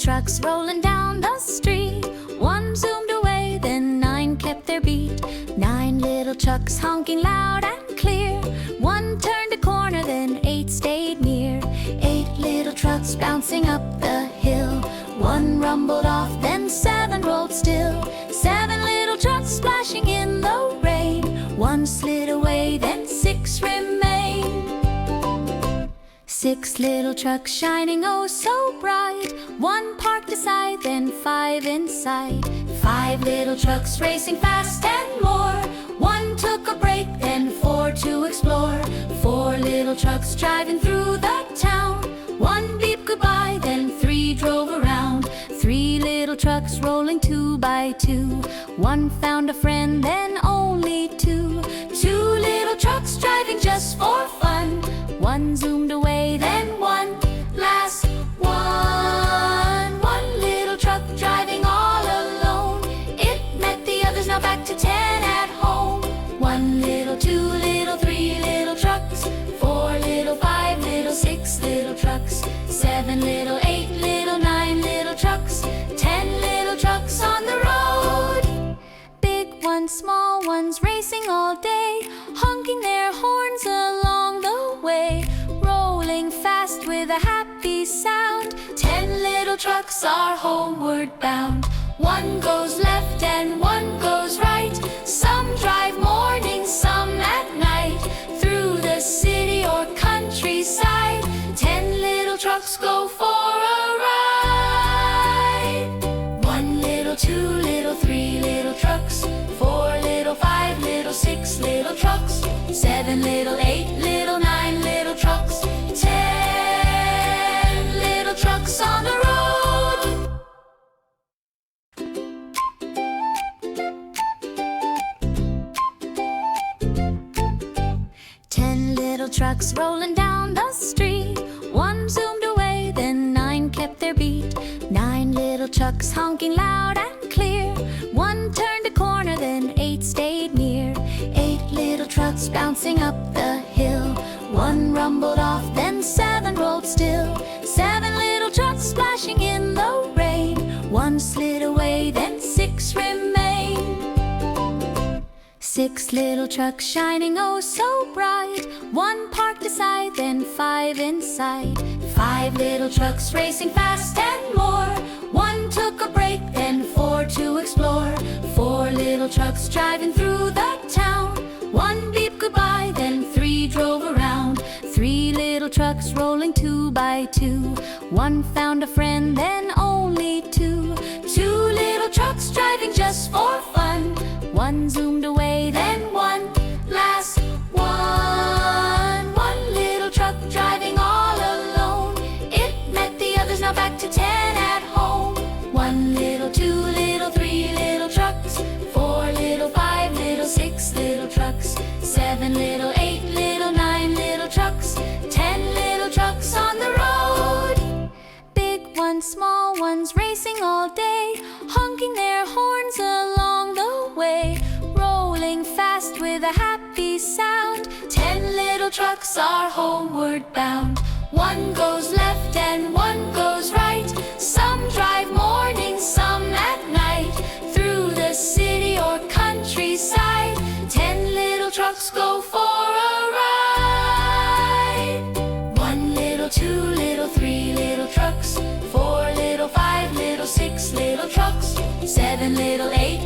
trucks rolling down the street. One zoomed away, then 9 kept their beat. 9 little trucks honking loud and clear. One turned a corner, then 8 stayed near. 8 little trucks bouncing up the hill. One rumbled off, then 7 rolled still. 7 little trucks splashing in the rain. One slid away, then 6 remained. 6 little trucks shining oh so bright. One parked aside, then 5 inside. 5 little trucks racing fast and more. One took a break, then 4 to explore. 4 little trucks driving through the town. One beeped goodbye, then 3 drove around. 3 little trucks rolling 2 by 2. One found a friend, then only 2. 2 little trucks driving just for fun. One zoomed away, then one last one. One little truck driving all alone. It met the others, now back to 10 at home. 1 little, 2 little, 3 little trucks. 4 little, 5 little, 6 little trucks. 7 little, 8 little, 9 little trucks. 10 little trucks on the road. Big ones, small ones, racing all day, honking their horns along the way, rolling fast with a happy sound. 10 little trucks are homeward bound. One goes left and one goes right. Some drive morning, some at night, through the city or countryside. 10 little trucks go for a ride. 1 little, 2 little, 3 little trucks. 4 little, 5 little, 6 little trucks. 7 little, 8 little, 9 little trucks. 10 little trucks on the road. 10 little trucks rolling down the street. One zoomed away, then 9 kept their beat. 9 little trucks honking loud and clear. One turned a corner, then 8 stayed near. 8 little trucks bouncing up the hill. One rumbled off, then 7 rolled still. 7 little trucks splashing in the rain. One slid away, then 6 remained. 6 little trucks shining oh so bright. One parked aside, then 5 inside. 5 little trucks racing fast and more. One took a break, then 4 to explore. 4 little trucks driving through the town. One beeped goodbye, then 3 drove around. 3 little trucks rolling 2 by 2. One found a friend, then only 2. 2 little trucks driving just for fun. One zoomed away, then one last one. 1 little truck driving all alone. It met the others, now back to 10 at home. 1 little, 2 little, 3 little trucks. 4 little, 5 little, 6 little trucks. 7 little, 8 little, 9 little trucks. 10 little trucks on the road. Big ones, small ones, racing all day, honking their horns along the way, rolling fast with a happy sound. 10 little trucks are homeward bound. One goes left and one goes right. Some drive morning, some at night, through the city or countryside. 10 little trucks go for a ride. 1 little, 2 little, 3 little trucks. 4 little, 5 little, 6 little trucks. 7 little, 8